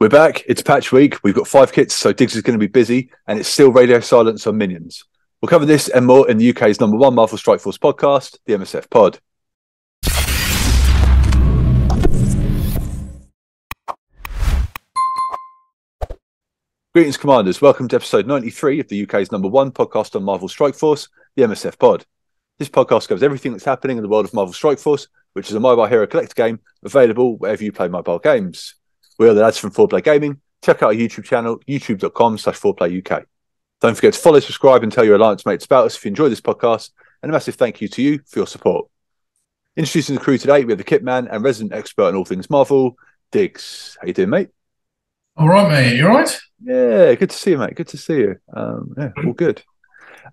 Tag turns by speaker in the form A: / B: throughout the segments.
A: We're back. It's patch week. We've got 5 kits, so Digz is going to be busy, and it's still radio silence on minions. We'll cover this and more in the UK's #1 Marvel Strike Force podcast, the MSF Pod. Greetings, Commanders. Welcome to episode 93 of the UK's #1 podcast on Marvel Strike Force, the MSF Pod. This podcast covers everything that's happening in the world of Marvel Strike Force, which is a mobile hero collector game available wherever you play mobile games. We are the lads from 4Play Gaming. Check out our YouTube channel, youtube.com/4playuk. Don't forget to follow, subscribe, and tell your alliance mates about us if you enjoy this podcast. And a massive thank you to you for your support. Introducing the crew today, we have the kit man and resident expert on all things Marvel, Digz. How you doing, mate?
B: All right, mate. You all right?
A: Yeah, good to see you, mate. Good to see you. Yeah, all good.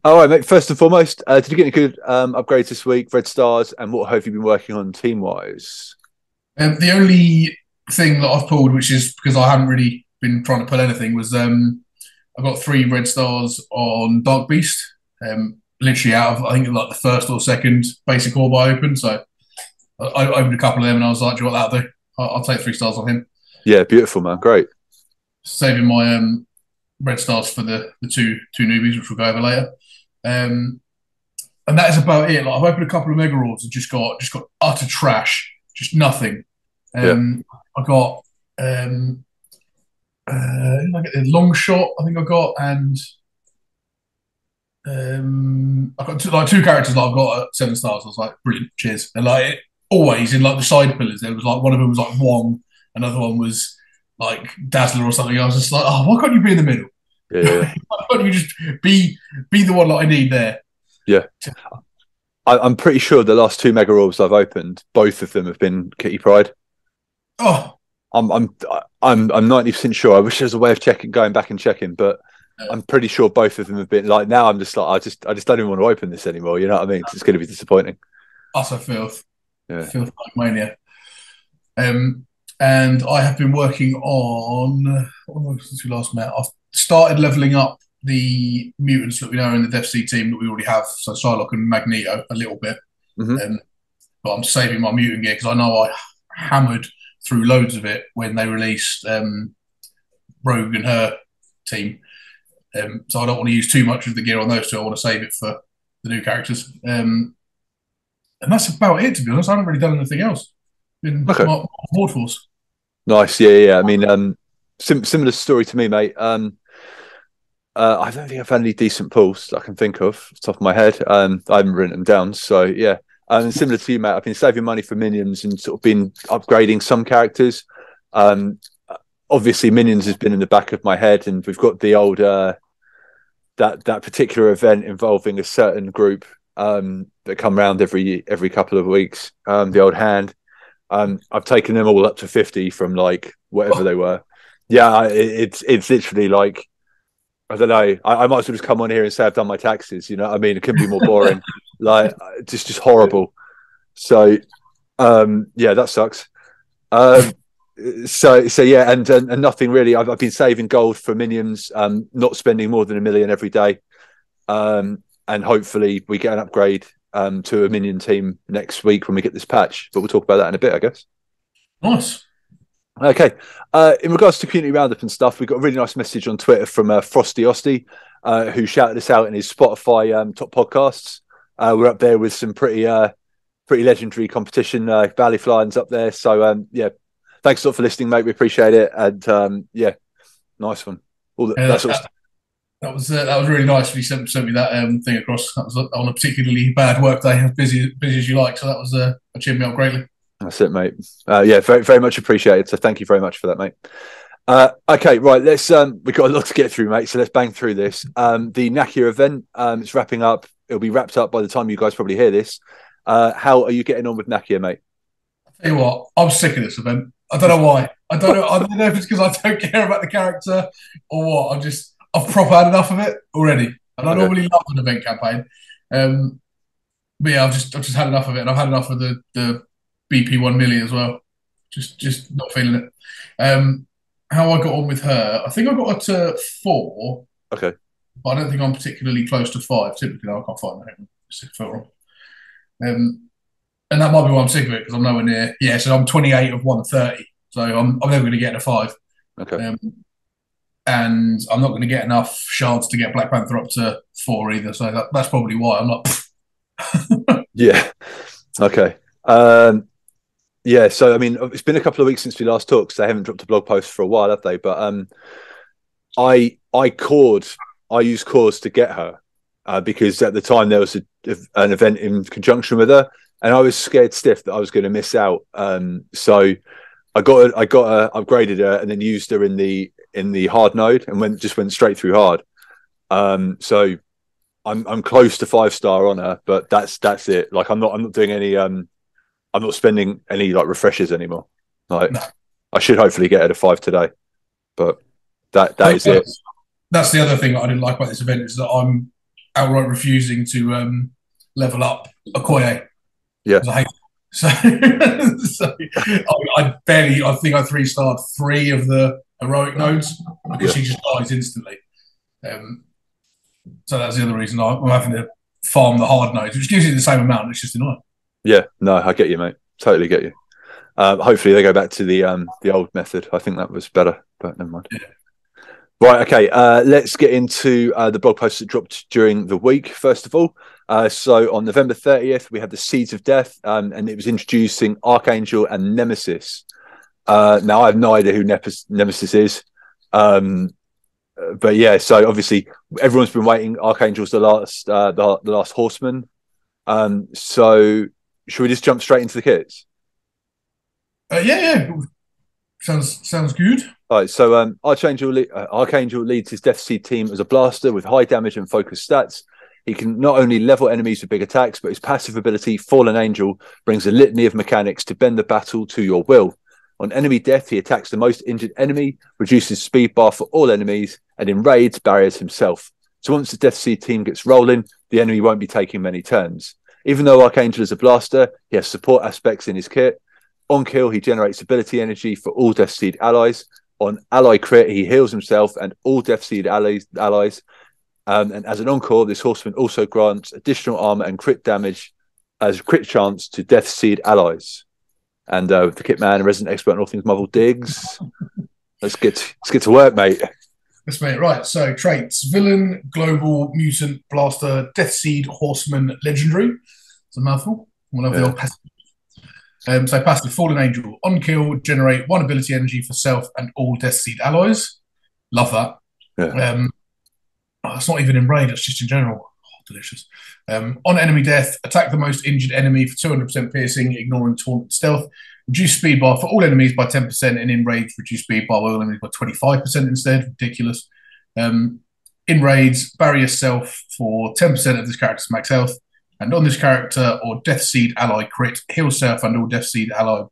A: All right, mate. First and foremost, did you get any good upgrades this week, red stars, and what have you been working on team-wise?
B: The only thing that I've pulled, which is because I haven't really been trying to pull anything, was I got 3 red stars on Dark Beast. Literally out of, I think, like the first or second basic orb I opened. So I opened a couple of them and I was like, do you want that? I'll take 3 stars on him.
A: Yeah, beautiful, man. Great.
B: Saving my red stars for the two newbies, which we'll go over later. And that is about it. Like, I've opened a couple of mega orbs and just got utter trash, just nothing. I got I get the long shot. I think I got, and I got two characters that I've got at 7 stars. I was like, brilliant, cheers. And like always in like the side pillars, there was like one of them was like Wong, another one was like Dazzler or something. I was just like, oh, why can't you be in the middle?
A: Yeah.
B: Why can't you just be the one that I need there?
A: Yeah. I'm pretty sure the last 2 mega orbs I've opened, both of them have been Kitty Pryde.
B: Oh,
A: I'm 90% sure. I wish there was a way of going back and checking, but I'm pretty sure both of them have been like. Now I'm just like, I just don't even want to open this anymore. You know what I mean? It's going to be disappointing.
B: utter filth.
A: Yeah.
B: Filth like mania. And I have been working on, since we last met, I've started leveling up the mutants that we know are in the Deathseed team that we already have, so Psylocke and Magneto a little bit.
A: Mm-hmm.
B: But I'm saving my mutant gear because I know I hammered through loads of it when they released Rogue and her team. So I don't want to use too much of the gear on those two. I want to save it for the new characters. And that's about it, to be honest. I haven't really done anything else. Been
A: Okay.
B: Horde Force.
A: Nice. Yeah. I mean, similar story to me, mate. I don't think I've had any decent pulls that I can think of off the top of my head. I haven't written them down. So, yeah. And similar to you, mate, I've been saving money for minions and sort of been upgrading some characters. Obviously, minions has been in the back of my head, and we've got the old that particular event involving a certain group that come around every couple of weeks. The old hand. I've taken them all up to 50 from like whatever they were. Yeah, it's literally like, I don't know. I might as well just come on here and say I've done my taxes. You know what I mean? It couldn't be more boring. Like, just horrible. So, yeah, that sucks. So yeah, and nothing really. I've been saving gold for minions, not spending more than 1 million every day, and hopefully we get an upgrade to a minion team next week when we get this patch. But we'll talk about that in a bit, I guess.
B: Nice.
A: Okay. In regards to community roundup and stuff, we got a really nice message on Twitter from Frosty Osty, who shouted us out in his Spotify top podcasts. We're up there with some pretty legendary competition. Valley Flying's up there. So yeah, thanks a lot for listening, mate. We appreciate it. And yeah, nice one. That sort of stuff.
B: That was really nice when you sent me that thing across. That was on a particularly bad work day, as busy as you like. So that was cheered me up greatly.
A: That's it, mate. Yeah, very, very much appreciated. So thank you very much for that, mate. Okay, right. Let's we've got a lot to get through, mate. So let's bang through this. The Nakia event, it's wrapping up. It'll be wrapped up by the time you guys probably hear this. How are you getting on with Nakia, mate?
B: I'll tell you what, I'm sick of this event. I don't know why. I don't know if it's because I don't care about the character or what. I've proper had enough of it already. And I normally love an event campaign. But yeah, I've just had enough of it, and I've had enough of the BP 1 million as well. Just not feeling it. How I got on with her, I think I got her to 4.
A: Okay.
B: But I don't think I'm particularly close to 5. Typically, I can't find that. It felt wrong. And that might be why I'm sick of it, because I'm nowhere near. Yeah, so I'm 28 of 130. So I'm never going to get to 5.
A: Okay.
B: And I'm not going to get enough shards to get Black Panther up to 4 either. So that's probably why I'm not.
A: Yeah. Okay. Yeah. So I mean, it's been a couple of weeks since we last talked. So they haven't dropped a blog post for a while, have they? But I used cores to get her because at the time there was an event in conjunction with her, and I was scared stiff that I was going to miss out. So I got her, upgraded her, and then used her in the hard node, and went straight through hard. So I'm close to 5-star on her, but that's it. Like I'm not doing any I'm not spending any like refreshers anymore. Like
B: No.
A: I should hopefully get her to 5 today, but that is it.
B: That's the other thing I didn't like about this event, is that I'm outright refusing to level up Okoye.
A: Yeah.
B: I hate so, I think I 3-starred 3 of the heroic nodes because she just dies instantly. So that's the other reason I'm having to farm the hard nodes, which gives you the same amount. It's just annoying.
A: Yeah, no, I get you, mate. Totally get you. Hopefully they go back to the old method. I think that was better, but never mind.
B: Yeah.
A: Right, okay. Let's get into the blog posts that dropped during the week. First of all, so on November 30th, we had the Seeds of Death, and it was introducing Archangel and Nemesis. Now I have no idea who Nemesis is, but yeah. So obviously everyone's been waiting. Archangel's the last horseman. So should we just jump straight into the kits?
B: Yeah. Sounds good.
A: All right, so Archangel leads his Deathseed team as a blaster with high damage and focused stats. He can not only level enemies with big attacks, but his passive ability, Fallen Angel, brings a litany of mechanics to bend the battle to your will. On enemy death, he attacks the most injured enemy, reduces speed bar for all enemies, and in raids, barriers himself. So once the Deathseed team gets rolling, the enemy won't be taking many turns. Even though Archangel is a blaster, he has support aspects in his kit. On kill, he generates ability energy for all Deathseed allies. On ally crit, he heals himself and all Deathseed allies. And as an encore, this horseman also grants additional armor and crit damage as a crit chance to Deathseed allies. And the kit man, resident expert on all things Marvel, Digz. Let's get to work, mate.
B: Yes, mate. Right. So traits: villain, global, mutant, blaster, Deathseed, horseman, legendary. It's a mouthful. We'll have the old passive. So passive, Fallen Angel. On kill, generate 1 ability energy for self and all Deathseed allies. Love that.
A: Yeah.
B: It's not even in raid, it's just in general. Oh, delicious. On enemy death, attack the most injured enemy for 200% piercing, ignoring taunt and stealth. Reduce speed bar for all enemies by 10%, and in raids, reduce speed bar for all enemies by 25% instead. Ridiculous. In raids, bury yourself for 10% of this character's max health. And on this character or Deathseed ally crit, heal self and all Deathseed ally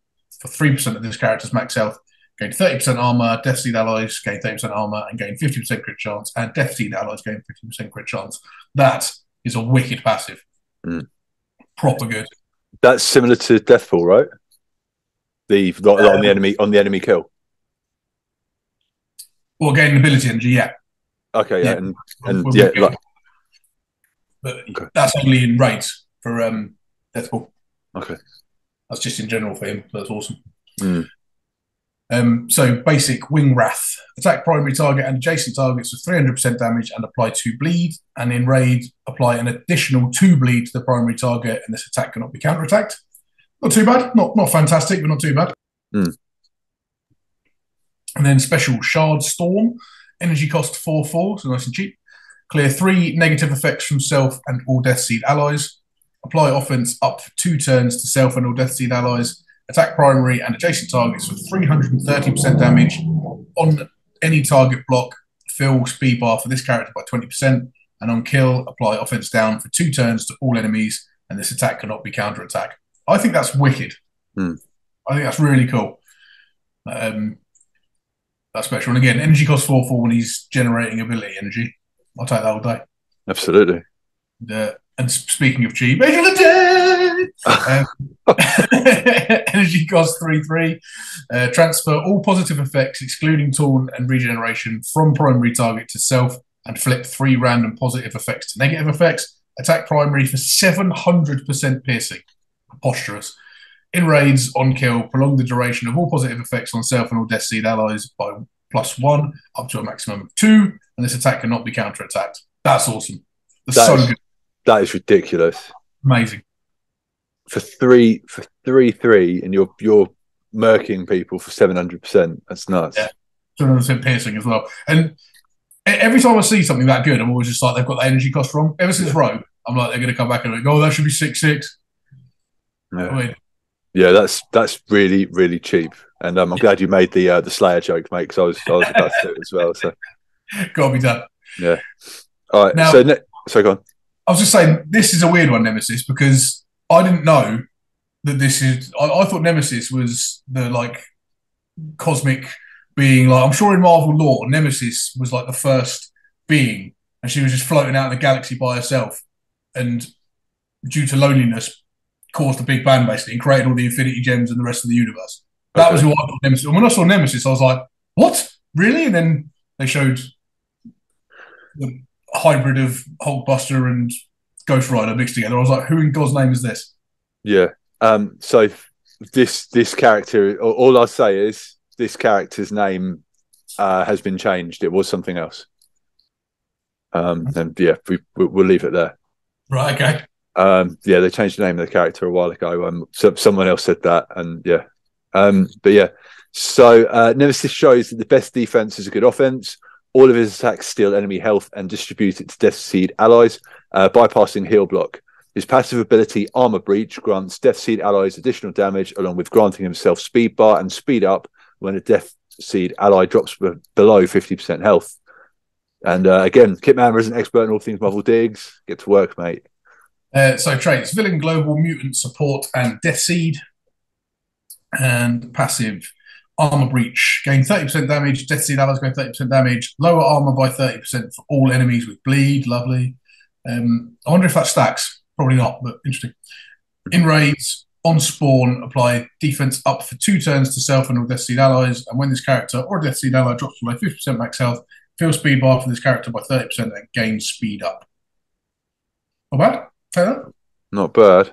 B: for 3% of this character's max health. Gain 30% armor, Deathseed allies gain 30% armor and gain 50% crit chance, and Deathseed allies gain 50% crit chance. That is a wicked passive. Proper good.
A: That's similar to Deathfall, right? On the enemy kill.
B: Well, gaining ability energy, yeah.
A: Okay, yeah,
B: but that's only in raids for Deathfall.
A: Okay,
B: that's just in general for him. So that's awesome. So basic Wing Wrath. Attack primary target and adjacent targets with 300% damage and apply 2 bleed. And in raid, apply an additional 2 bleed to the primary target, and this attack cannot be counterattacked. Not too bad. Not fantastic, but not too bad. And then special Shard Storm. Energy cost 4/4, so nice and cheap. Clear 3 negative effects from self and all Deathseed allies. Apply offense up to 2 turns to self and all Deathseed allies. Attack primary and adjacent targets with 330% damage. On any target block, fill speed bar for this character by 20%. And on kill, apply offense down for 2 turns to all enemies, and this attack cannot be counterattacked. I think that's wicked. I think that's really cool. That's special. And again, energy costs 4/4 when he's generating ability energy. I'll take that all day.
A: Absolutely.
B: And speaking of cheap, Angel of Death! Energy costs 3/3. Transfer all positive effects, excluding taunt and regeneration, from primary target to self, and flip 3 random positive effects to negative effects. Attack primary for 700% piercing. Preposterous. In raids, on kill, prolong the duration of all positive effects on self and all Deathseed allies by +1 up to a maximum of 2, and this attack cannot be counterattacked. That's awesome. That's
A: That
B: so
A: is,
B: good.
A: that is ridiculous.
B: Amazing.
A: For three, and you're murking people for 700%. That's nuts.
B: Yeah, 700% piercing as well. And every time I see something that good, I'm always just like, they've got the energy cost wrong. Ever since Rogue, I'm like, they're going to come back and like, oh, that should be 6/6.
A: Yeah.
B: I mean,
A: Yeah, that's really, really cheap. And I'm glad you made the Slayer joke, mate, because I was about to do it as well. So
B: gotta be done.
A: yeah. All right.
B: Now,
A: So go on.
B: I was just saying, this is a weird one, Nemesis, because I didn't know that this is. I thought Nemesis was the like cosmic being. Like I'm sure in Marvel lore, Nemesis was like the first being, and she was just floating out in the galaxy by herself, and due to loneliness, caused a big bang basically and created all the Infinity Gems and the rest of the universe. That was who I thought Nemesis. And when I saw Nemesis, I was like, "What? Really?" And then they showed the hybrid of Hulkbuster and Ghost Rider mixed together. I was like, "Who in God's name is this?"
A: Yeah. So this character, all I'll say is this character's name has been changed. It was something else. And yeah, we'll leave it there.
B: Right. Okay.
A: Yeah, they changed the name of the character a while ago. So someone else said that, and yeah. But yeah. So Nemesis shows that the best defense is a good offense. All of his attacks steal enemy health and distribute it to Deathseed allies, bypassing heal block. His passive ability, Armor Breach, grants Deathseed allies additional damage, along with granting himself speed bar and speed up when a Deathseed ally drops below 50% health. And again, Kitman is an expert in all things Marvel Digz. Get to work, mate.
B: So traits: Villain, Global, Mutant, Support, and Deathseed. And passive, Armor Breach. Gain 30% damage. Deathseed allies gain 30% damage. Lower armor by 30% for all enemies with bleed. Lovely. I wonder if that stacks. Probably not, but interesting. In raids, on spawn, apply defense up for 2 turns to self and all Deathseed allies. And when this character or Deathseed ally drops below 50% max health, fill speed bar for this character by 30% and gain speed up. Not bad. Say that.
A: Not bad.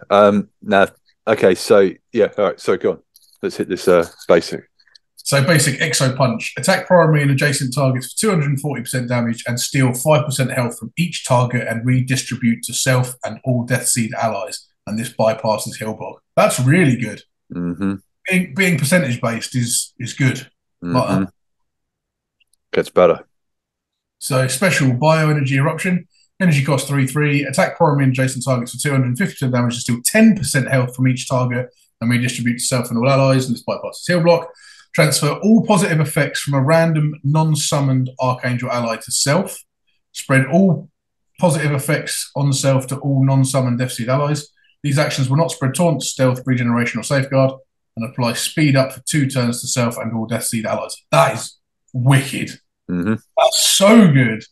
A: Now, okay, so yeah, all right. So go on. Let's hit this basic.
B: So basic Exo Punch. Attack primary and adjacent targets for 240% damage and steal 5% health from each target and redistribute to self and all Deathseed allies. And this bypasses heal block. That's really good.
A: Mm-hmm.
B: Being percentage based is good.
A: Mm-hmm.
B: Like that.
A: Gets better.
B: So special Bioenergy Eruption. Energy cost 3/3. Attack primary and adjacent targets for 250% damage and steal 10% health from each target and redistribute to self and all allies. And this bypasses heal block. Transfer all positive effects from a random non-summoned Archangel ally to self. Spread all positive effects on self to all non-summoned Deathseed allies. These actions will not spread taunt, stealth, regeneration, or safeguard, and apply speed up for 2 turns to self and all Deathseed allies. That is wicked.
A: Mm-hmm.
B: That's so good.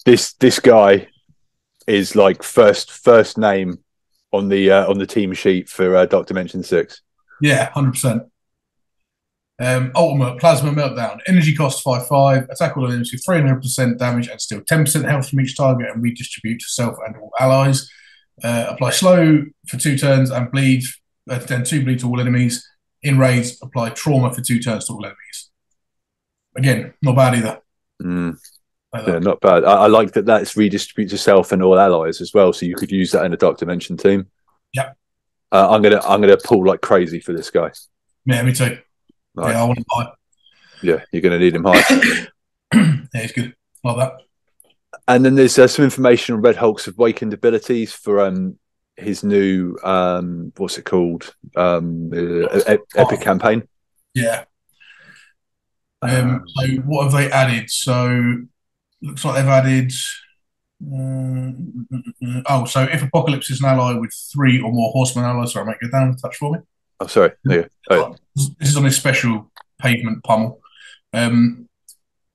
A: This guy is like first name on the team sheet for Dark Dimension 6.
B: Yeah, 100%. Ultimate Plasma Meltdown. Energy cost 5/5. Attack all enemies with 300% damage and steal 10% health from each target and redistribute to self and all allies. Apply slow for 2 turns and bleed. Then 2 bleed to all enemies. In raids, apply trauma for 2 turns to all enemies. Again, not bad either.
A: Yeah, not bad. I like that that's redistribute to self and all allies as well. So you could use that in a Dark Dimension team.
B: Yep.
A: I'm gonna pull like crazy for this guy.
B: Yeah, me too.
A: Right.
B: Yeah, I want to buy.
A: Yeah, you're gonna need him high.
B: Yeah, he's good. Like that. And
A: then there's some information on Red Hulk's awakened abilities for his new what's it called? Epic campaign.
B: Yeah. So what have they added? So looks like they've added. So if Apocalypse is an ally with 3 or more Horseman allies, sorry, mate, go down a touch for me.
A: Oh, sorry. There you go.
B: This is on his special pavement pummel.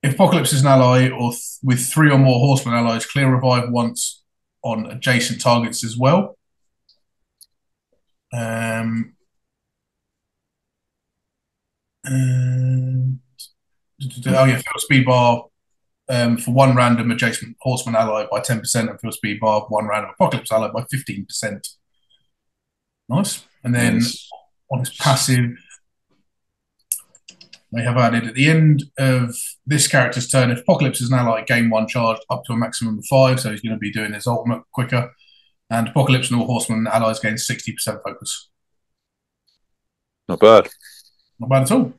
B: If Apocalypse is an ally or with 3 or more Horseman allies, clear revive once on adjacent targets as well. Fill speed bar for 1 random adjacent Horseman ally by 10% and fill speed bar 1 random Apocalypse ally by 15%. Nice. And then on his passive, they have added at the end of this character's turn, if Apocalypse is now like gain 1 charged up to a maximum of 5, so he's going to be doing his ultimate quicker. And Apocalypse and all Horsemen allies gain 60% focus.
A: Not bad.
B: Not bad at all.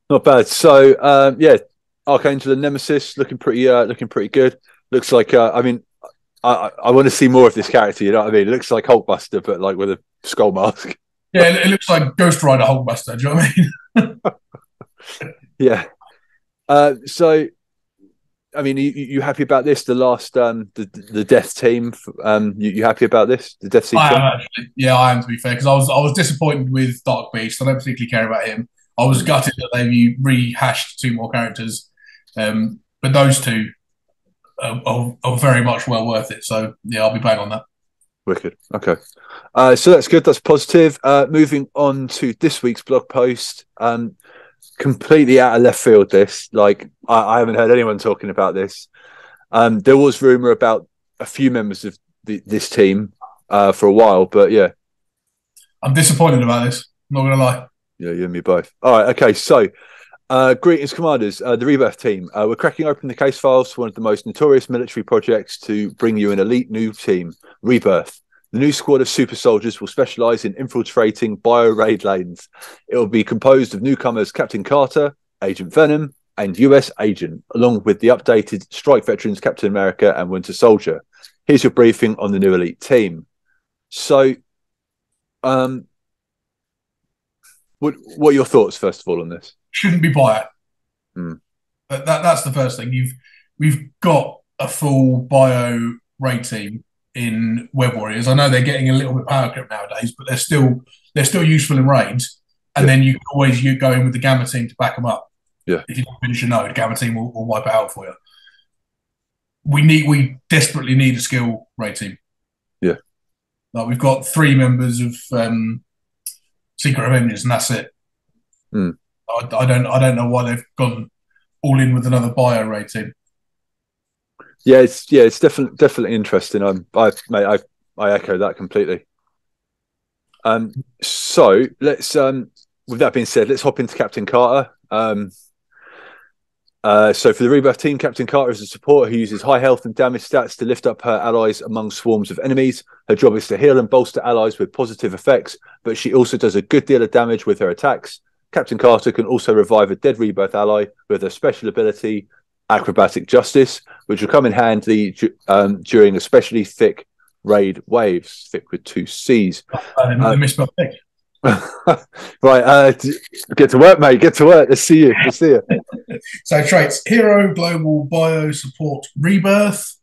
A: Not bad. So yeah, Archangel and Nemesis looking pretty good. Looks like I mean, I want to see more of this character. You know what I mean? It looks like Hulkbuster, but like with a skull mask.
B: Yeah, it looks like Ghost Rider Hulkbuster. Do you know what I mean?
A: Yeah. So, I mean, you happy about this? The last, the Death team. You happy about this? The Deathseed
B: I
A: team?
B: am actually. Yeah, I am, to be fair, because I was disappointed with Dark Beast. I don't particularly care about him. I was gutted that they rehashed 2 more characters, but those 2 are very much well worth it. So yeah, I'll be bang on that.
A: Wicked. Okay. So that's good. That's positive. Moving on to this week's blog post. Completely out of left field. This, like, I haven't heard anyone talking about this. There was rumor about a few members of this team for a while, but yeah,
B: I'm disappointed about this. I'm not gonna lie.
A: yeah, you and me both. All right. Okay. So, greetings, commanders. The Rebirth team. We're cracking open the case files for one of the most notorious military projects to bring you an elite new team, Rebirth. The new squad of super soldiers will specialise in infiltrating bio-raid lanes. It will be composed of newcomers Captain Carter, Agent Venom, and US Agent, along with the updated strike veterans Captain America and Winter Soldier. Here's your briefing on the new elite team. So, what are your thoughts, first of all, on this?
B: Shouldn't be bio. That's the first thing. We've got a full bio raid team in Web Warriors. I know they're getting a little bit power creep nowadays, but they're still useful in raids. And then you can always go in with the Gamma team to back them up.
A: Yeah.
B: If you don't finish a node, Gamma team will wipe it out for you. We desperately need a skill raid team.
A: Yeah.
B: Like, we've got 3 members of Secret Avengers, and that's it. I don't know why they've gone all in with another bio raid team.
A: Yeah, it's definitely interesting. I echo that completely. So let's with that being said, let's hop into Captain Carter. So for the Rebirth team, Captain Carter is a supporter who uses high health and damage stats to lift up her allies among swarms of enemies. Her job is to heal and bolster allies with positive effects, but she also does a good deal of damage with her attacks. Captain Carter can also revive a dead Rebirth ally with her special ability, Acrobatic Justice, which will come in handy during especially thick raid waves, thick with 2 C's.
B: I misspelled thick.
A: Right, get to work, mate. Get to work. Let's see you.
B: So traits: Hero, Global, Bio, Support, Rebirth,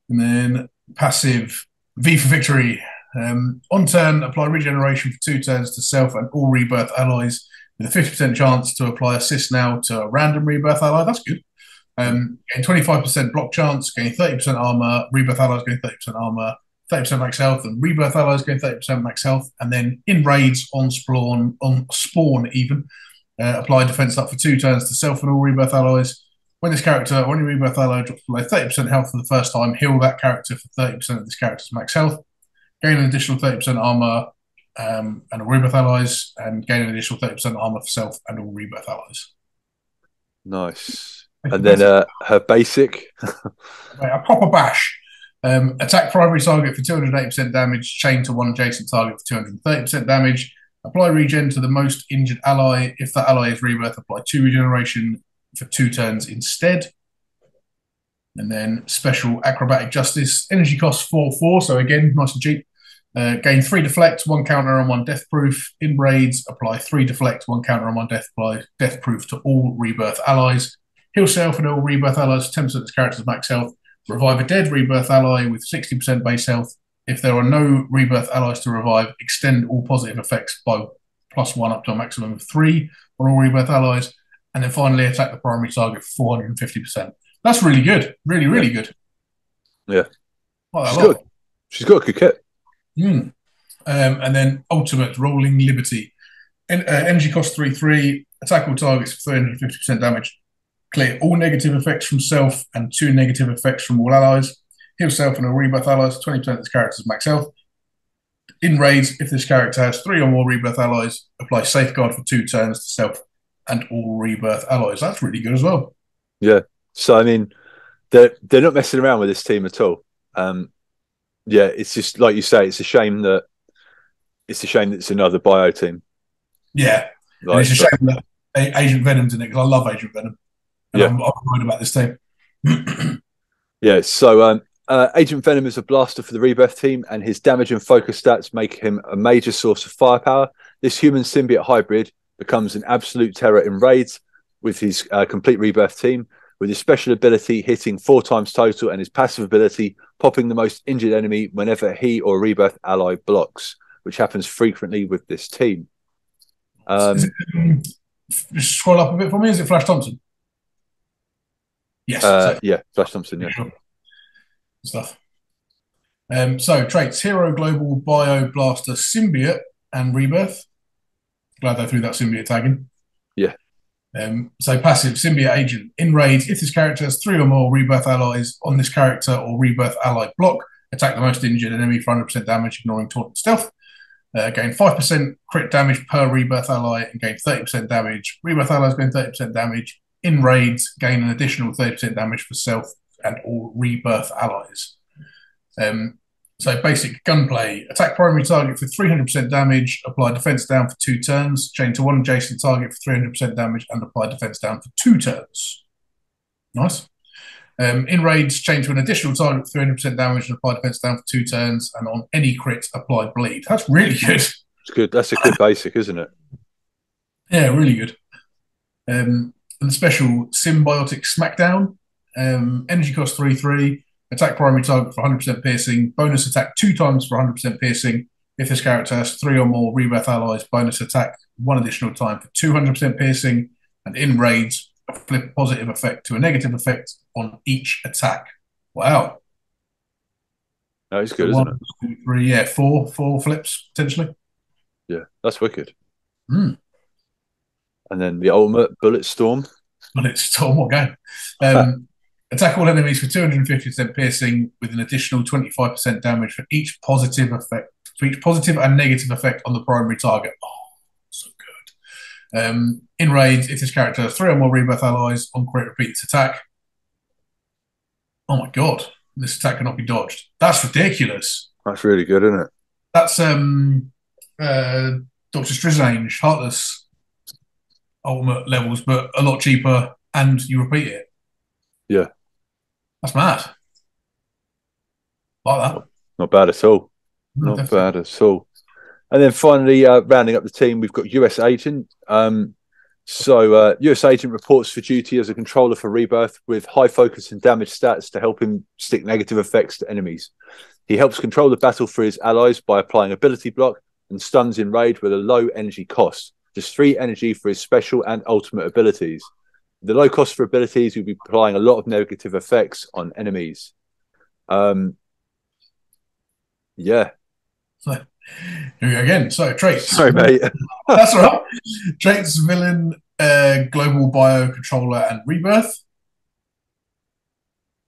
B: and then passive V for Victory. On turn, apply regeneration for 2 turns to self and all Rebirth allies, with a 50% chance to apply assist now to a random Rebirth ally. That's good. Gain 25% block chance, gain 30% armor, Rebirth allies gain 30% armor, 30% max health, and Rebirth allies gain 30% max health. And then in raids on spawn even, apply defense up for 2 turns to self and all Rebirth allies. When this character or any Rebirth ally drops below 30% health for the first time, heal that character for 30% of this character's max health. Gain an additional 30% armor and all Rebirth allies, and gain an additional 30% armor for self and all Rebirth allies.
A: Nice. And then her basic.
B: A proper bash. Attack primary target for 280% damage, chain to one adjacent target for 230% damage. Apply regen to the most injured ally. If that ally is Rebirth, apply 2 regeneration for 2 turns instead. And then special Acrobatic Justice. Energy costs 4/4, so again, nice and cheap. Gain 3 deflect, 1 counter and 1 death proof. In raids, apply 3 deflect, 1 counter and 1 death proof to all Rebirth allies. Heal self and all Rebirth allies 10% of this character's max health. Revive a dead Rebirth ally with 60% base health. If there are no Rebirth allies to revive, extend all positive effects by +1 up to a maximum of 3 on all Rebirth allies. And then finally, attack the primary target for 450%. That's really good. Really, really good.
A: Yeah. She's got a good kit.
B: And then ultimate Rolling Liberty. Energy cost 3/3. Attack all targets for 350% damage. Clear all negative effects from self and 2 negative effects from all allies. Heal self and all Rebirth allies, 20% of this character's max health. In raids, if this character has 3 or more Rebirth allies, apply Safeguard for 2 turns to self and all Rebirth allies. That's really good as well.
A: Yeah. So I mean, they're not messing around with this team at all. Yeah, it's just like you say. It's a shame that it's another bio team.
B: Yeah, and
A: Like,
B: it's a shame that Agent Venom's in it because I love Agent Venom, and
A: yeah,
B: I'm worried about this team.
A: yeah. So Agent Venom is a blaster for the Rebirth team, and his damage and focus stats make him a major source of firepower. This human symbiote hybrid becomes an absolute terror in raids with his complete Rebirth team, with his special ability hitting 4 times total and his passive ability popping the most injured enemy whenever he or Rebirth ally blocks, which happens frequently with this team.
B: Just scroll up a bit for me. Is it Flash Thompson? Yes.
A: Yeah, Flash Thompson. Yeah.
B: Sure. Stuff. So traits: Hero, Global, Bio, Blaster, Symbiote, and Rebirth. Glad they threw that symbiote tag in.
A: Yeah.
B: So passive symbiote agent in raids. If this character has 3 or more Rebirth allies on this character or Rebirth ally block, attack the most injured enemy for 100% damage, ignoring taunt and stealth. Gain 5% crit damage per Rebirth ally and gain 30% damage. Rebirth allies gain 30% damage. In raids, gain an additional 30% damage for self and all Rebirth allies. So basic gunplay. Attack primary target for 300% damage. Apply defense down for 2 turns. Chain to 1 adjacent target for 300% damage and apply defense down for 2 turns. Nice. In raids, chain to an additional target for 300% damage and apply defense down for 2 turns. And on any crit, apply bleed. That's really good.
A: It's good. That's a good basic, isn't it?
B: Yeah, really good. And the special symbiotic smackdown. Energy cost 3/3. Attack primary target for 100% piercing. Bonus attack 2 times for 100% piercing. If this character has 3 or more Rebirth allies, bonus attack 1 additional time for 200% piercing. And in raids, flip a positive effect to a negative effect on each attack. Wow.
A: That is good, isn't it?
B: 1, 2, 3, yeah, 4 flips potentially.
A: Yeah, that's wicked.
B: Mm.
A: And then the ultimate Bullet Storm.
B: Bullet Storm, what game? Attack all enemies for 250% piercing with an additional 25% damage for each positive effect, for each positive and negative effect on the primary target. Oh, so good. In raids, if this character has 3 or more Rebirth allies, on crit repeats attack. Oh my god, this attack cannot be dodged. That's ridiculous.
A: That's really good, isn't it?
B: That's Dr. Strizange, Heartless ultimate levels, but a lot cheaper, and you repeat it.
A: Yeah.
B: That's mad. Like that.
A: Not bad at all.
B: No,
A: Not bad at all. And then finally, rounding up the team, we've got US Agent. US Agent reports for duty as a controller for Rebirth with high focus and damage stats to help him stick negative effects to enemies. He helps control the battle for his allies by applying ability block and stuns in raid with a low energy cost. Just 3 energy for his special and ultimate abilities. The low cost for abilities will be applying a lot of negative effects on enemies. Yeah.
B: So, here we go again. So, traits.
A: Sorry, mate.
B: That's all right. Traits, villain, global bio, controller, and rebirth.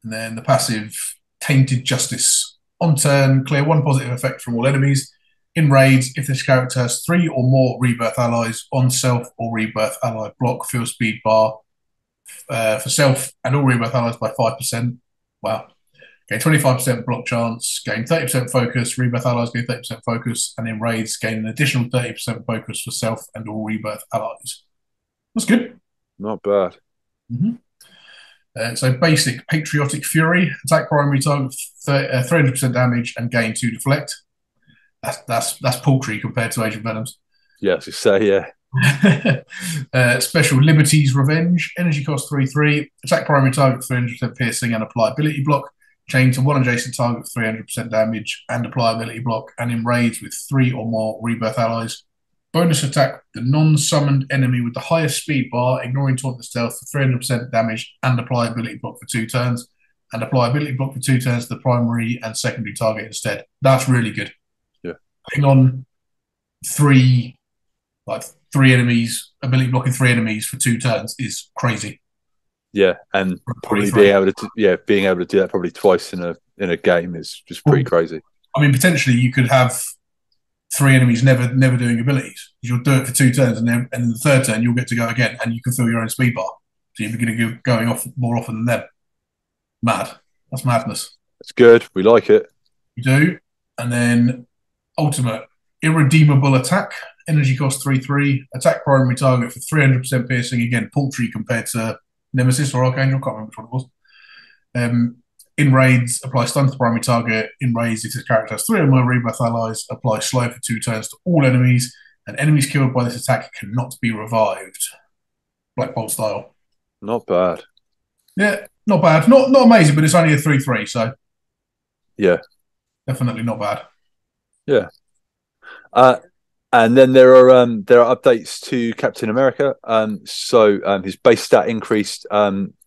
B: And then the passive, tainted justice. On turn, clear 1 positive effect from all enemies. In raids, if this character has 3 or more rebirth allies on self or rebirth ally block, fill speed bar for self and all rebirth allies by 5%. Wow. Gain 25% block chance, gain 30% focus, rebirth allies gain 30% focus, and in raids gain an additional 30% focus for self and all rebirth allies. That's good.
A: Not bad.
B: So basic patriotic fury, attack primary target 300% damage and gain 2 deflect. That's paltry compared to Agent Venom's.
A: Yeah, as you say, yeah.
B: Special Liberties Revenge, energy cost 3/3, attack primary target 300% piercing and apply ability block. Chain to 1 adjacent target for 300% damage and apply ability block. And in raids with 3 or more Rebirth allies, bonus attack the non-summoned enemy with the highest speed bar, ignoring taunt and stealth for 300% damage and apply ability block for 2 turns. And apply ability block for 2 turns to the primary and secondary target instead. That's really good.
A: Yeah.
B: Putting on 3 enemies, ability blocking 3 enemies for 2 turns is crazy.
A: Yeah, and probably being able to do that probably twice in a game is just pretty crazy.
B: I mean, potentially you could have 3 enemies never doing abilities. You'll do it for 2 turns, and then the third turn you'll get to go again, and you can fill your own speed bar. So you're going to going off more often than them. Mad. That's madness.
A: It's good. We like it.
B: You do. And then ultimate irredeemable attack. Energy cost 3/3. Attack primary target for 300% piercing. Again, paltry compared to Nemesis or Archangel. I can't remember which one it was. In raids, apply stun to the primary target. In raids, if this character has 3 or more Rebirth allies, apply slow for 2 turns to all enemies. And enemies killed by this attack cannot be revived. Black Bolt style.
A: Not bad.
B: Yeah, not bad. Not amazing, but it's only a 3/3, so
A: yeah,
B: definitely not bad.
A: Yeah. And then there are updates to Captain America. So his base stat increased.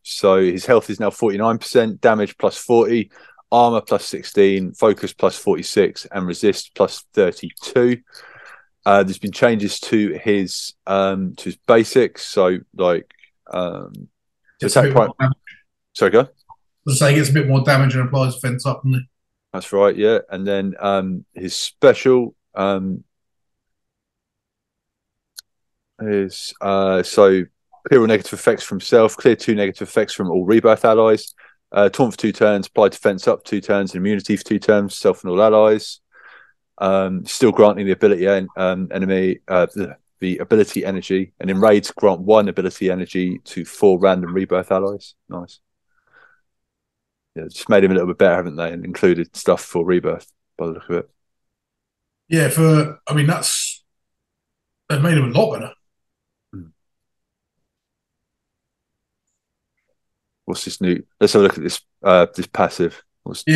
A: So his health is now 49%, damage plus 40, armor plus 16, focus plus 46, and resist plus 32. There's been changes to his basics. So like sorry, go on.
B: Let's say he gets a bit more damage and applies defense up, doesn't he?
A: That's right, yeah. And then his special is so clear all negative effects from self, clear 2 negative effects from all Rebirth allies, taunt for 2 turns, apply defense up 2 turns, and immunity for 2 turns, self and all allies. Still granting the ability enemy the ability energy, and in raids grant 1 ability energy to 4 random Rebirth allies. Nice. Yeah, just made him a little bit better, haven't they? And included stuff for Rebirth by the look of it.
B: Yeah, they've made him a lot better.
A: What's this new? Let's have a look at this this passive.
B: I'll just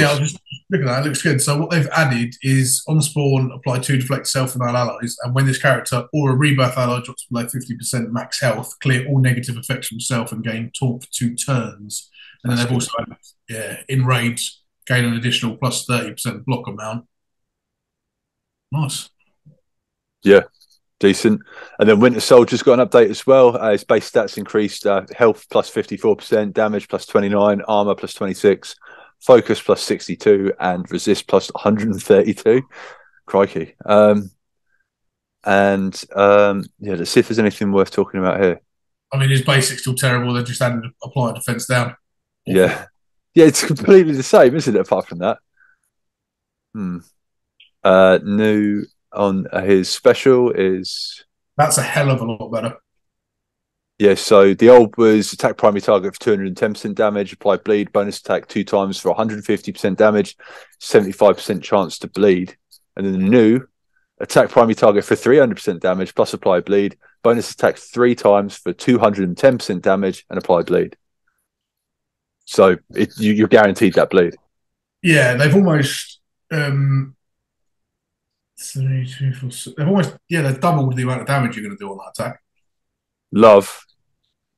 B: look at that. It looks good. So what they've added is on spawn, apply 2 deflect self and all allies, and when this character or a Rebirth ally drops below 50% max health, clear all negative effects from self and gain taunt for 2 turns. And then they've also added, in raids, gain an additional plus 30% block amount. Nice.
A: Yeah, decent. And then Winter Soldier's got an update as well. His base stats increased: health plus 54%, damage plus 29, armor plus 26, focus plus 62, and resist plus 132. Crikey. Let's see if there's anything worth talking about here.
B: I mean, his basic's still terrible. They just added apply defense down.
A: Yeah, it's completely the same, isn't it? Apart from that, new on his special is
B: that's a hell of a lot better.
A: Yeah, so the old was attack primary target for 210% damage, apply bleed, bonus attack 2 times for 150% damage, 75% chance to bleed. And then the new attack primary target for 300% damage plus apply bleed, bonus attack 3 times for 210% damage and apply bleed. So you're guaranteed that bleed.
B: Yeah, they've almost 3, 2, 4, 6. They've doubled the amount of damage you're going to do on that attack.
A: Love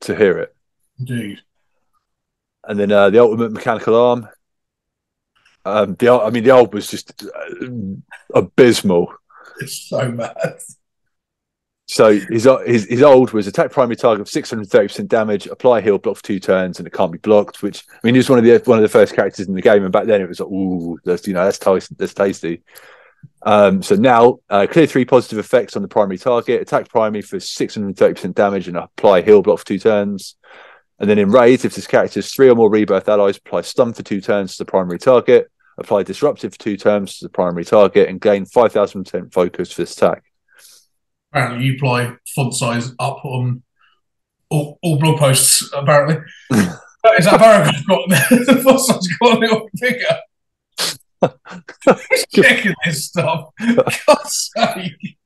A: to hear it.
B: Indeed.
A: And then the ultimate mechanical arm. The old was just abysmal.
B: It's so bad.
A: So his old was attack primary target of 630% damage, apply heal, block for 2 turns, and it can't be blocked. Which he was one of the first characters in the game, and back then it was like, ooh, that's tasty. So now clear 3 positive effects on the primary target, attack primary for 630% damage, and apply heal, block for 2 turns. And then in raids, if this character has 3 or more Rebirth allies, apply stun for 2 turns to the primary target, apply disruptive for 2 turns to the primary target, and gain 5,000% focus for this attack.
B: Apparently, you apply font size up on all blog posts. Apparently, is that paragraph got the font size got a little bigger? Who's checking this stuff? God's sake!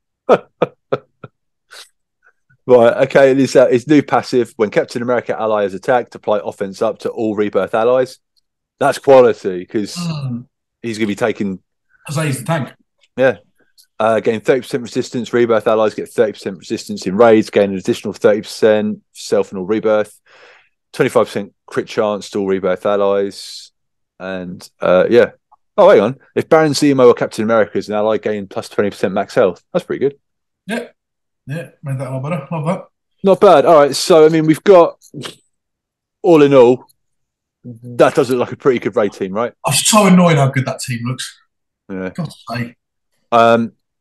A: Right, okay. It's new passive. When Captain America ally is attacked, apply offense up to all Rebirth allies. That's quality because he's going to be taking.
B: As he's the tank.
A: Yeah. Gain 30% resistance. Rebirth allies get 30% resistance in raids. Gain an additional 30% self and all Rebirth. 25% crit chance to all Rebirth allies. And yeah. Oh, hang on. If Baron Zemo or Captain America is an ally, gain plus 20% max health. That's pretty good.
B: Yeah. Yeah, made that a lot better. Love that.
A: Not bad. All right. So, we've got, all in all, that does look like a pretty good raid team, right?
B: I'm so annoyed how good that team looks.
A: Yeah.
B: God's sake.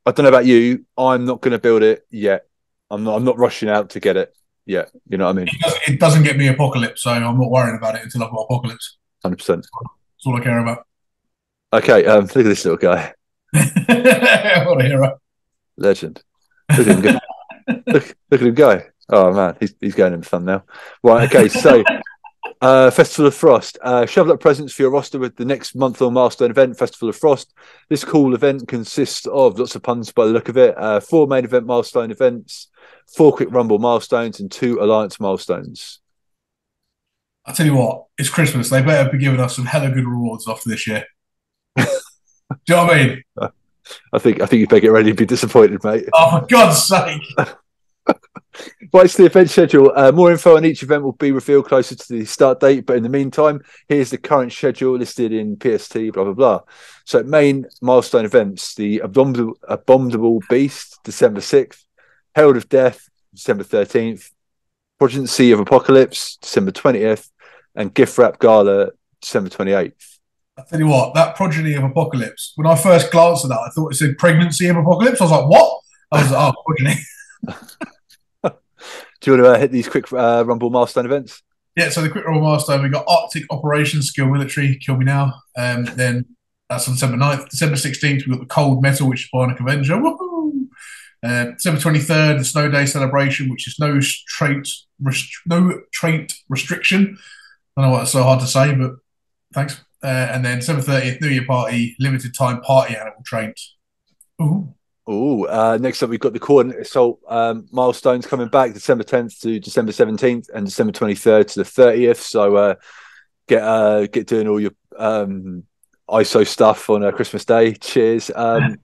A: I don't know about you. I'm not going to build it yet. I'm not rushing out to get it yet. You know what I mean?
B: It doesn't get me Apocalypse, so I'm not worrying about it until I've got Apocalypse.
A: 100%.
B: That's all I care about.
A: Okay, look at this little guy.
B: What a hero.
A: Legend. Look at him go. Look at him go. Oh man, he's going in the thumbnail. Right, okay, so Festival of Frost. Shovel up presents for your roster with the next month-long milestone event, Festival of Frost. This cool event consists of lots of puns by the look of it. 4 main event milestone events, 4 quick rumble milestones, and 2 alliance milestones.
B: I tell you what, it's Christmas. They better be giving us some hella good rewards after this year. Do you know what I mean?
A: I think you better get ready to be disappointed, mate.
B: Oh, for God's sake.
A: Right, it's the event schedule. More info on each event will be revealed closer to the start date, but in the meantime, here's the current schedule listed in PST, blah, blah, blah. So main milestone events, the Abominable Beast, December 6th, Herald of Death, December 13th, Progeny of Apocalypse, December 20th, and Gift Wrap Gala, December 28th.
B: I tell you what, that Progeny of Apocalypse, when I first glanced at that, I thought it said Pregnancy of Apocalypse. I was like, what? I was like, oh, Progeny.
A: Do you want to hit these quick Rumble milestone events?
B: Yeah, so the quick Rumble milestone, we got Arctic Operations, Skill Military, Kill Me Now. Then that's on December 9th. December 16th, we've got the Cold Metal, which is Bionic Avenger. Woohoo! December 23rd, the Snow Day Celebration, which is no trait restriction. I don't know why it's so hard to say, but thanks. And then December 30th, New Year Party, limited time party animal trained. Ooh.
A: Next up, we've got the Coordinate Assault milestones coming back, December 10th to December 17th and December 23rd to the 30th. So get doing all your ISO stuff on Christmas Day. Cheers. All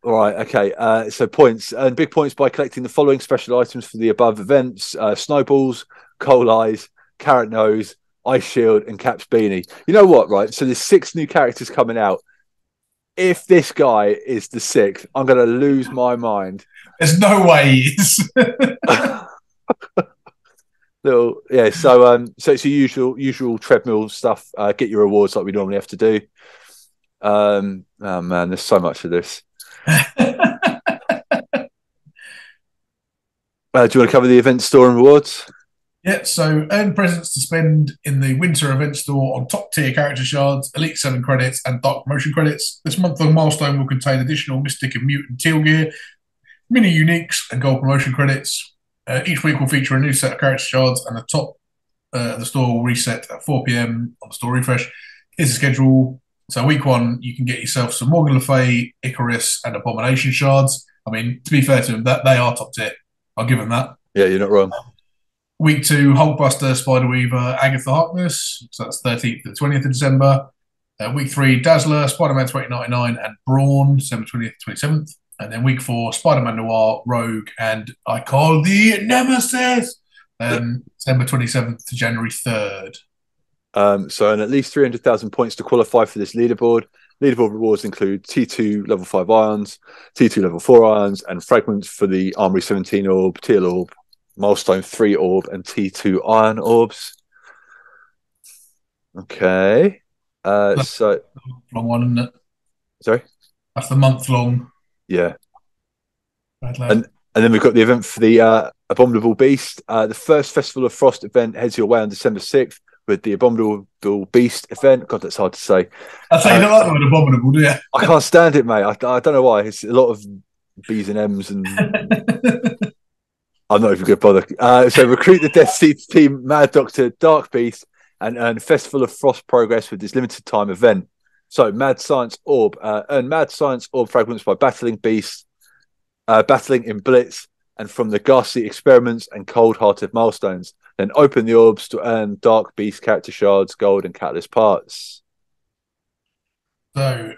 A: right, okay. So points and big points by collecting the following special items for the above events: snowballs, coal eyes, carrot nose, ice shield, and Cap's beanie. You know what, right? So there's 6 new characters coming out. If this guy is the 6th, I'm going to lose my mind.
B: There's no way he is.
A: Yeah, so it's your usual treadmill stuff. Get your rewards like we normally have to do. Oh man, there's so much of this. Do you want to cover the event store and rewards?
B: Yeah, so earn presents to spend in the winter event store on top tier character shards, Elite 7 credits, and Dark Promotion credits. This month-long milestone will contain additional Mystic and Mutant Teal gear, mini uniques, and gold promotion credits. Each week will feature a new set of character shards, and the top the store will reset at 4 p.m. on the store refresh. Here's the schedule. So week 1, you can get yourself some Morgan Le Fay, Icarus, and Abomination shards. I mean, to be fair to them, that they are top tier. I'll give them that.
A: Yeah, you're not wrong.
B: Week 2, Hulkbuster, Spider-Weaver, Agatha Harkness. So that's 13th to the 20th of December. Week 3, Dazzler, Spider-Man 2099, and Brawn, December 20th to 27th. And then week 4, Spider-Man Noir, Rogue, and I call the Nemesis, December 27th to January 3rd.
A: So, and at least 300,000 points to qualify for this leaderboard. Leaderboard rewards include T2 level 5 ions, T2 level 4 ions, and fragments for the Armory 17 orb, Teal orb, Milestone 3 orb, and T2 iron orbs. Okay. So
B: long one, isn't it?
A: Sorry?
B: That's the month long.
A: Yeah. And then we've got the event for the Abominable Beast. The first Festival of Frost event heads your way on December 6th with the Abominable Beast event. God, that's hard to say.
B: I say you don't like the word abominable, do you?
A: I can't stand it, mate. I don't know why. It's a lot of B's and M's and I'm not even going to bother. So recruit the Deathseed team, Mad Doctor, Dark Beast, and earn Festival of Frost progress with this limited time event. So Mad Science Orb. Earn Mad Science Orb fragments by battling Beast, battling in Blitz, and from the Ghastly Experiments and Cold-Hearted Milestones. Then open the orbs to earn Dark Beast character shards, gold, and catalyst parts.
B: So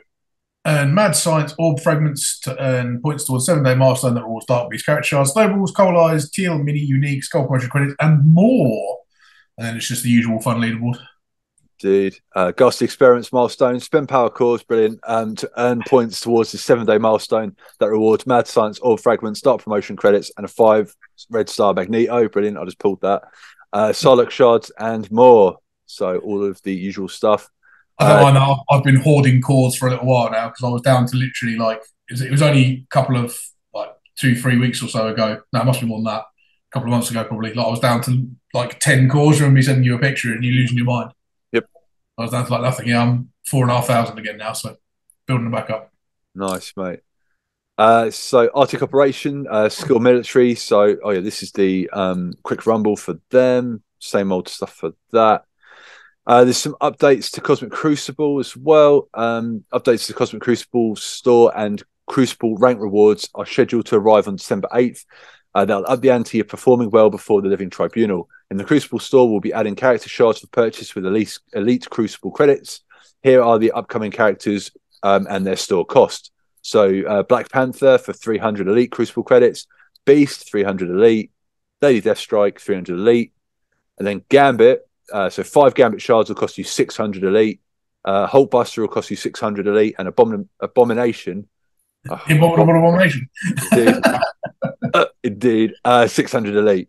B: earn Mad Science Orb fragments to earn points towards 7-day milestone that rewards Dark Beast character shards, snowballs, coal eyes, teal, mini, unique, skull promotion credits, and more. And then it's just the usual fun leaderboard.
A: Indeed. Ghastly Experiments milestone, spend power cores, brilliant, to earn points towards the 7-day milestone that rewards Mad Science Orb fragments, Dark Promotion credits, and a 5 red star Magneto, brilliant, I just pulled that. Psylocke shards and more. So all of the usual stuff.
B: I know I've been hoarding cores for a little while now because I was down to literally like it was only a couple of like 2-3 weeks or so ago. No, it must be more than that. A couple of months ago, probably. Like I was down to like 10 cores from me sending you a picture and you losing your mind.
A: Yep.
B: I was down to like nothing. Yeah, I'm 4,500 again now, so building them back up.
A: Nice, mate. So Arctic Operation, Skill Military. So, oh yeah, this is the quick rumble for them. Same old stuff for that. There's some updates to Cosmic Crucible as well. Updates to the Cosmic Crucible store and Crucible rank rewards are scheduled to arrive on December 8th. That'll up the ante of performing well before the Living Tribunal. In the Crucible store, we'll be adding character shards for purchase with elite Crucible credits. Here are the upcoming characters and their store cost. So Black Panther for 300 elite Crucible credits, Beast 300 elite, Lady Deathstrike 300 elite, and then Gambit. So 5 Gambit shards will cost you 600 elite. Hulkbuster will cost you 600 elite, and Abomination.
B: Abomination.
A: Indeed, 600 elite.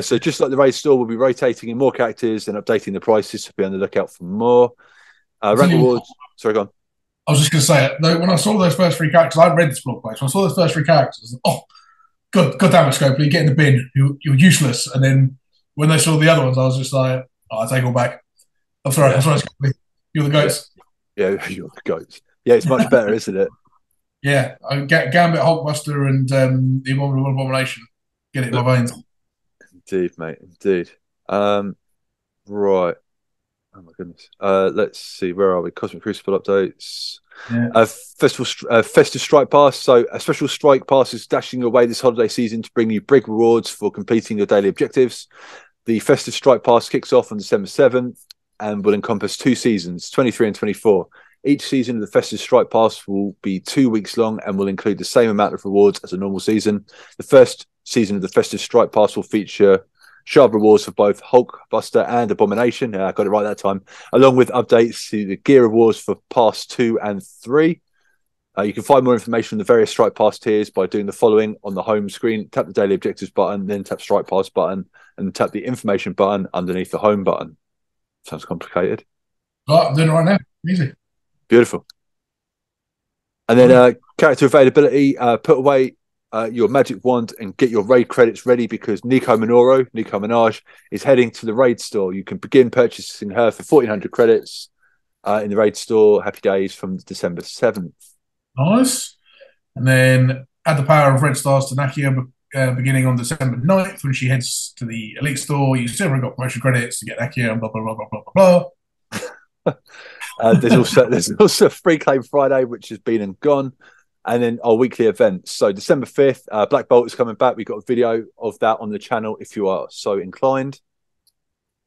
A: So just like the raid store, we'll be rotating in more characters and updating the prices, so be on the lookout for more. Rank rewards. Sorry, go on.
B: I was just going to say it. When I saw those first 3 characters, I read this blog post. When I saw those first 3 characters, I was like, God damn it, Scopely, get in the bin. You're useless. And then when they saw the other ones, I was just like, I take all back. I'm sorry, Scopely. You're the goats.
A: Yeah, you're the goats. Yeah, it's much better, isn't it?
B: Yeah, I get Gambit, Hulkbuster, and the Abomination. Get it in my veins.
A: Indeed, mate. Indeed. Right. Oh my goodness. Let's see. Where are we? Cosmic Crucible updates.
B: Yeah.
A: Festive Strike Pass. So a special Strike Pass is dashing your way this holiday season to bring you big rewards for completing your daily objectives. The Festive Strike Pass kicks off on December 7th and will encompass 2 seasons, 23 and 24. Each season of the Festive Strike Pass will be 2 weeks long and will include the same amount of rewards as a normal season. The first season of the Festive Strike Pass will feature sharp rewards for both Hulkbuster and Abomination. I got it right that time, along with updates to the gear rewards for Pass 2 and 3. You can find more information on the various Strike Pass tiers by doing the following on the home screen. Tap the Daily Objectives button, then tap Strike Pass button, and tap the Information button underneath the Home button. Sounds complicated.
B: I'm doing it right now. Easy.
A: Beautiful. And then character availability, put away your magic wand and get your raid credits ready because Nico Minaj, is heading to the raid store. You can begin purchasing her for 1,400 credits in the raid store. Happy days from December 7th.
B: Nice. And then add the power of red stars to Nakia beginning on December 9th when she heads to the elite store. You still haven't got promotion credits to get Nakia and blah, blah, blah, blah, blah, blah, blah.
A: There's also Free Claim Friday, which has been and gone, and then our weekly events. So December 5th, Black Bolt is coming back. We've got a video of that on the channel if you are so inclined.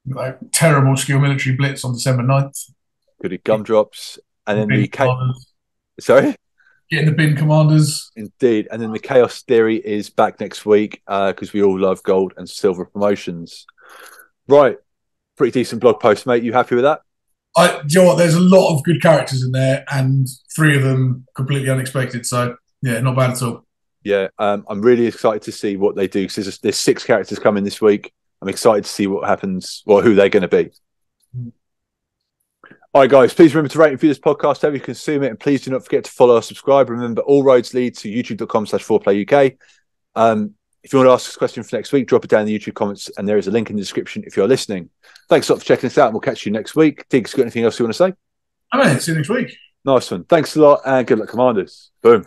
B: Like terrible skill military blitz on December 9th.
A: Goody gumdrops. And then
B: the
A: Sorry?
B: Getting the bin commanders.
A: Indeed. And then the Chaos Theory is back next week because we all love gold and silver promotions. Right. Pretty decent blog post, mate. You happy with that?
B: Do you know what? There's a lot of good characters in there, and 3 of them completely unexpected. So, yeah, not bad at all.
A: Yeah, I'm really excited to see what they do because there's 6 characters coming this week. I'm excited to see what happens, or who they're going to be. All right, guys, please remember to rate and review this podcast however you consume it, and please do not forget to follow or subscribe. Remember, all roads lead to youtube.com/4playuk. If you want to ask us a question for next week, drop it down in the YouTube comments, and there is a link in the description if you're listening. Thanks a lot for checking us out, and we'll catch you next week. Digz, got anything else you want to say?
B: I mean, see you next week.
A: Nice one. Thanks a lot, and good luck, Commanders. Boom.